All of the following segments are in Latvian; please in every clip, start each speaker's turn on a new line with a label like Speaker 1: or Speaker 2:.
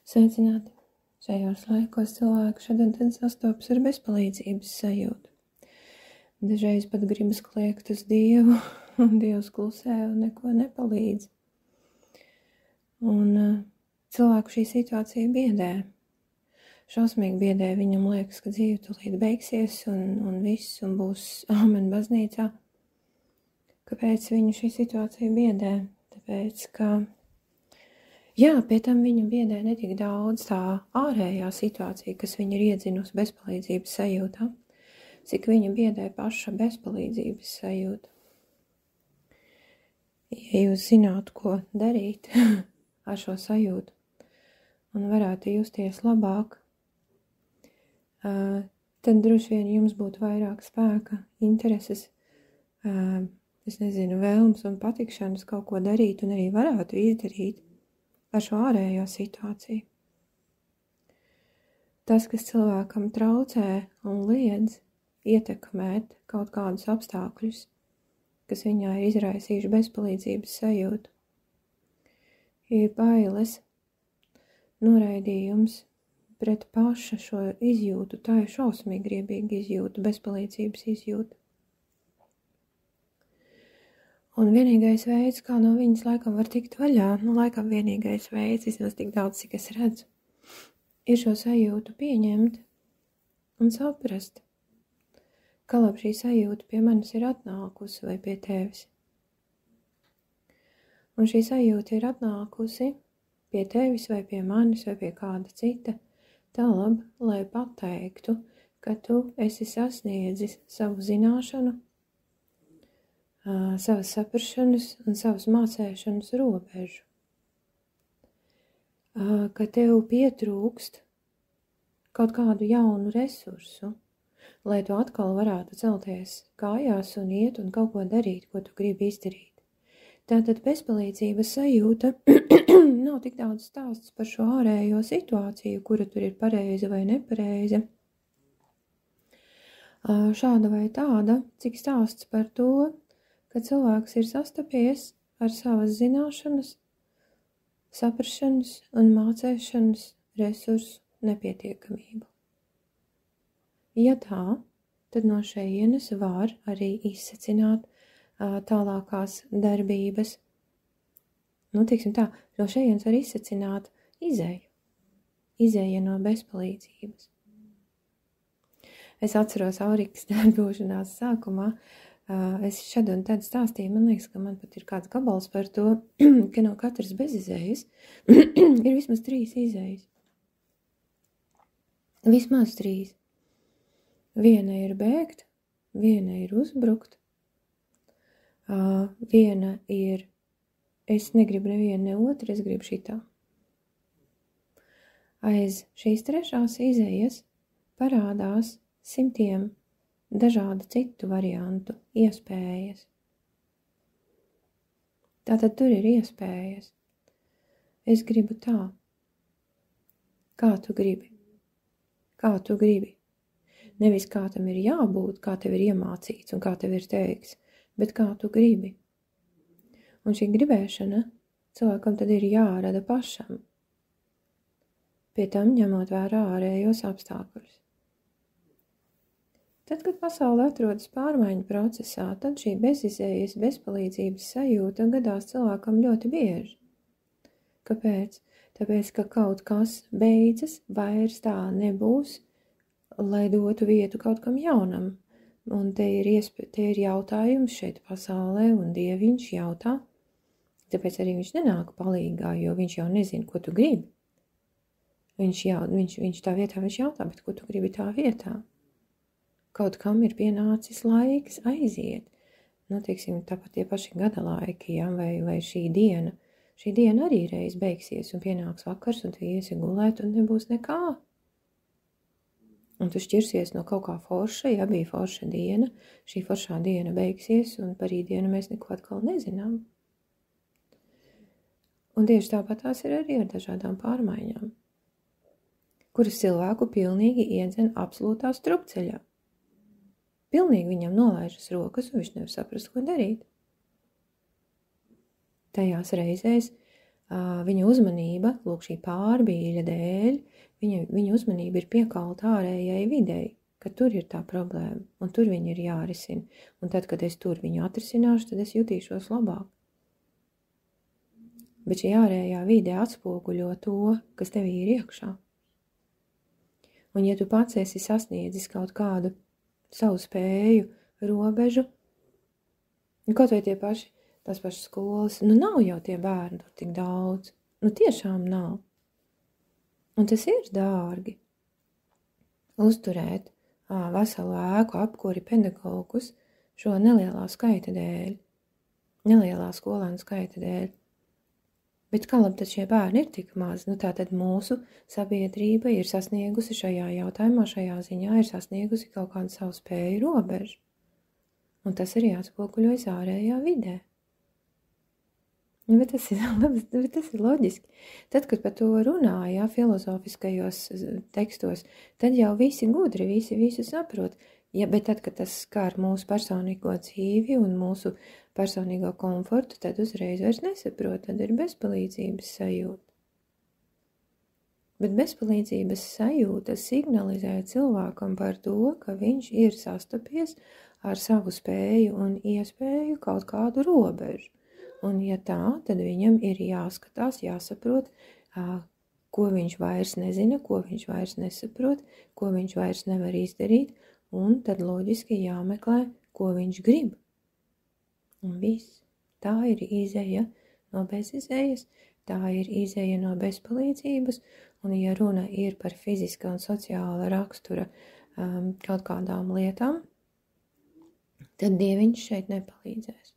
Speaker 1: Sveicināti! Šajos laikos cilvēki šodien sastopas ar bezpalīdzības sajūtu. Dažreiz pat gribas kliegt uz Dievu, un Dievs klusē un neko nepalīdz. Un cilvēku šī situācija biedē. Šausmīgi biedē, viņam liekas, ka dzīve tūlīt beigsies un viss, un būs āmen baznīcā. Kāpēc viņu šī situācija biedē? Tāpēc, ka pie tam viņu biedē ne tik daudz tā ārējā situācija, kas viņu ir iedzinusi bezpalīdzības sajūtā, cik viņu biedē paša bezpalīdzības sajūta. Ja jūs zinātu, ko darīt ar šo sajūtu un varētu justies labāk, tad droši vien jums būtu vairāk spēka, intereses, vēlmes un patikšanas kaut ko darīt un arī varētu izdarīt ar šo ārējo situāciju. Tas, kas cilvēkam traucē un liedz ietekmēt kaut kādus apstākļus, kas viņā ir izraisījuši bezpalīdzības sajūtu, ir bailes, noraidījums pret paša šo izjūtu, tā ir šausmīgi griebīga izjūta, bezpalīdzības izjūta. Un vienīgais veids, kā no viņas laikam var tikt vaļā, vienīgais veids, vismaz tik daudz, cik es redzu, ir šo sajūtu pieņemt un saprast, ka labi šī sajūta pie manis ir atnākusi vai pie tevis. Un šī sajūta ir atnākusi pie tevis vai pie manis vai pie kāda cita, tā labi, lai pateiktu, ka tu esi sasniedzis savu zināšanu, savas saprašanas un savas mācēšanas robežu. Ka tev pietrūkst kaut kādu jaunu resursu, lai tu atkal varētu celties kājās un iet un kaut ko darīt, ko tu gribi izdarīt. Tātad bezpalīdzības sajūta nav tik daudz stāsts par šo ārējo situāciju, kura tur ir pareiza vai nepareiza, šāda vai tāda, cik stāsts par to, ka cilvēks ir sastapies ar savas zināšanas, saprašanas un mācēšanas resursu nepietiekamību. Ja tā, tad no šejienes var arī izsecināt tālākās darbības. No šejienes var izsecināt izēja no bezpalīdzības. Es atceros Aurikas darbošanās sākumā, es šad un tad stāstīju, man liekas, ka man pat ir kāds gabals par to, ka no katras bezizējas ir vismaz 3 izējas. Vismaz 3. Viena ir bēgt, viena ir uzbrukt, viena ir es negribu nevienu ne otru, es gribu šitā. Aiz šīs 3. izējas parādās 100 dažādu citu variantu iespējas. Tātad tur ir iespējas. Es gribu tā. Kā tu gribi? Kā tu gribi? Nevis kā tam ir jābūt, kā tev ir iemācīts un kā tev ir teikts, bet kā tu gribi. Un šī gribēšana cilvēkam tad ir jārada pašam, pie tam ņemot vērā ārējos apstākļus. Tad, kad pasaule atrodas pārmaiņu procesā, tad šī bezizējas, bezpalīdzības sajūta gadās cilvēkam ļoti bieži. Kāpēc? Tāpēc, ka kaut kas beidzas, vairs tā nebūs, lai dotu vietu kaut kam jaunam. Un te ir jautājums šeit pasaulē, un Dieviņš jautā, tāpēc arī viņš nenāk palīgā, jo viņš jau nezina, ko tu gribi. Viņš tā vietā viņš jautā, bet ko tu gribi tā vietā? Kaut kam ir pienācis laiks aiziet. Tāpat tie paši gada laiki, vai šī diena. Šī diena arī reiz beigsies un pienāks vakars, un tu iesi gulēt, un nebūs nekā. Un tu šķirsies no kaut kā forša, bija forša diena, šī foršā diena beigsies, un par rītdienu mēs neko atkal nezinām. Un tieši tāpat tās ir arī ar dažādām pārmaiņām, kuras cilvēku pilnīgi iedzen absolūtā strupceļā. Pilnīgi viņam nolaižas rokas, un viņš nevar saprast, ko darīt. Tajās reizēs viņa uzmanība, lūk, šī pārbīļa dēļ, viņa uzmanība ir piekalta ārējai videi, ka tur ir tā problēma, un tur viņa ir jārisina. Un tad, kad es tur viņu atrisināšu, tad es jutīšos labāk. Bet šī ārējā vide atspoguļo to, kas tevī ir iekšā. Un ja tu pats esi sasniedzis kaut kādu savu spēju, robežu, kaut vai tās pašas skolas, nav jau tie bērni tur tik daudz. Tiešām nav. Un tas ir dārgi. Uzturēt veselu ēku, apkuri pedagogus šo nelielā skaita dēļ, nelielā skolēnu skaita dēļ. Bet kā labi tad šie bērni ir tik maz? Tātad mūsu sabiedrība ir sasniegusi šajā jautājumā, šajā ziņā ir sasniegusi kaut kādu savu spēju robežu. Un tas ir jāatspoguļojas ārējā vidē. Bet tas ir loģiski. Tad, kad par to runā, filozofiskajos tekstos, tad jau visi gudri, visi saprot. Bet tad, kad tas skar mūsu personīgo dzīvi un mūsu personīgo komfortu, tad uzreiz vairs nesaprot, tad ir bezpalīdzības sajūta. Bet bezpalīdzības sajūta signalizē cilvēkam par to, ka viņš ir sastapies ar savu spēju un iespēju kaut kādu robežu. Un ja tā, tad viņam ir jāskatās, jāsaprot, ko viņš vairs nezina, ko viņš vairs nesaprot, ko viņš vairs nevar izdarīt, un tad loģiski jāmeklē, ko viņš grib. Un viss. Tā ir izeja no bezizējas, tā ir izeja no bezpalīdzības, un ja runa ir par fiziska un sociāla rakstura kaut kādām lietām, tad Dieviņš šeit nepalīdzēs.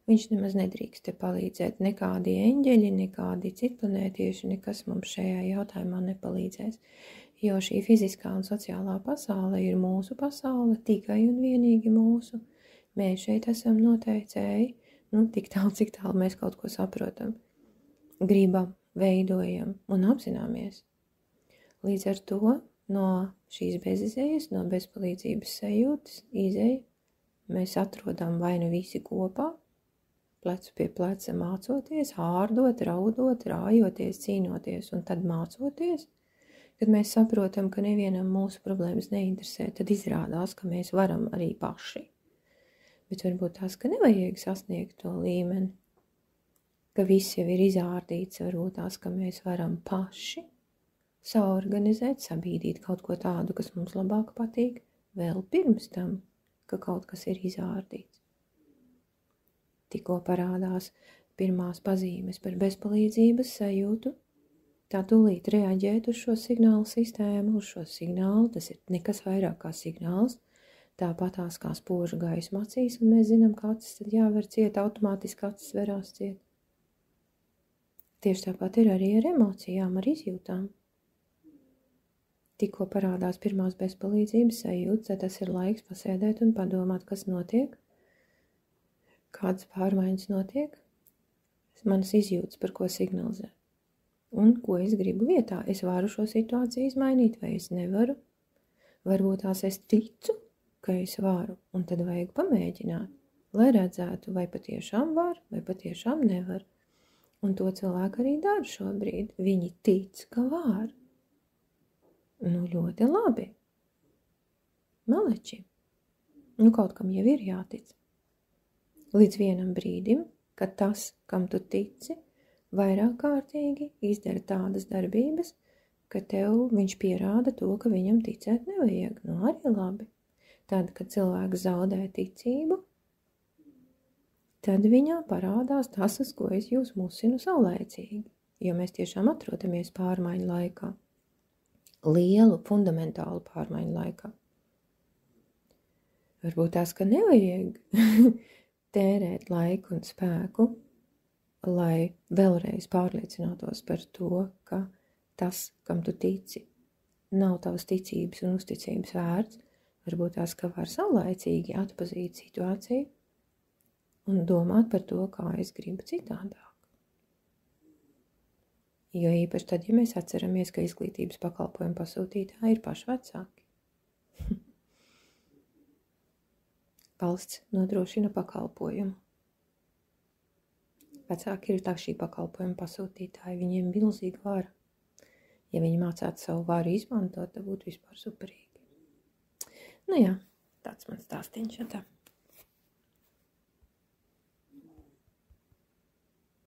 Speaker 1: Viņš nemaz nedrīkst te palīdzēt, nekādi eņģeļi, nekādi citplanētieši, nekas mums šajā jautājumā nepalīdzēs, jo šī fiziskā un sociālā pasaule ir mūsu pasaule, tikai un vienīgi mūsu. Mēs šeit esam noteicēji, tik tālu, cik tālu mēs kaut ko saprotam, gribam, veidojam un apzināmies. Līdz ar to no šīs bezizējas, no bezpalīdzības sajūtas, izēja, mēs atrodam vai nu visi kopā, plecu pie pleca mācoties, ārdot, raudot, rājoties, cīnoties un tad mācoties, kad mēs saprotam, ka nevienam mūsu problēmas neinteresē, tad izrādās, ka mēs varam arī paši. Bet varbūt tās, ka nevajag sasniegt to līmeni, ka viss jau ir izārdīts, varbūt tās, ka mēs varam paši saorganizēt, sabīdīt kaut ko tādu, kas mums labāk patīk, vēl pirms tam, ka kaut kas ir izārdīts. Tikko parādās pirmās pazīmes par bezpalīdzības sajūtu, tā tūlīt reaģēt uz šo signālu sistēmu, uz šo signālu, tas ir nekas vairāk kā signāls, tāpatās kā spoža gaisma acīs, un mēs zinām, ka acis tad jāver ciet, automātiski acis verās ciet. Tieši tāpat ir arī ar emocijām, ar izjūtām. Tikko parādās pirmās bezpalīdzības sajūtas, tad tas ir laiks pasēdēt un padomāt, kas notiek, kādas pārmaiņas notiek, manas izjūtas, par ko signalizē. Un ko es gribu vietā? Es varu šo situāciju izmainīt, vai es nevaru? Varbūt tās es ticu, ka es varu, un tad vajag pamēģināt, lai redzētu, vai patiešām var, vai patiešām nevar. Un to cilvēku arī dara šobrīd. Viņi tic, ka var. Ļoti labi. Maleči. Kaut kam jau ir jātic. Līdz vienam brīdim, kad tas, kam tu tici, vairāk kārtīgi izdara tādas darbības, ka tev viņš pierāda to, ka viņam ticēt nevajag. Arī labi. Tad, kad cilvēks zaudē ticību, tad viņā parādās tas, uz ko es jūs musinu saulēcīgi, jo mēs tiešām atrodamies pārmaiņu laikā. Lielu, fundamentālu pārmaiņu laikā. Varbūt tās, ka nevajag tērēt laiku un spēku, lai vēlreiz pārliecinātos par to, ka tas, kam tu tici, nav tavas ticības un uzticības vērts. Varbūt tās, ka var saulaicīgi atpazīt situāciju un domāt par to, kā es gribu citādāk. Jo īpaši tad, ja mēs atceramies, ka izglītības pakalpojumu pasūtītāji ir paši vecāki. Valsts nodrošina pakalpojumu. Vecāki ir tā šī pakalpojuma pasūtītāji, viņiem milzīga vara. Ja viņi mācētu savu varu izmantot, tad būtu vispār superīgi. Nu jā, tāds mans stāstīns šatā.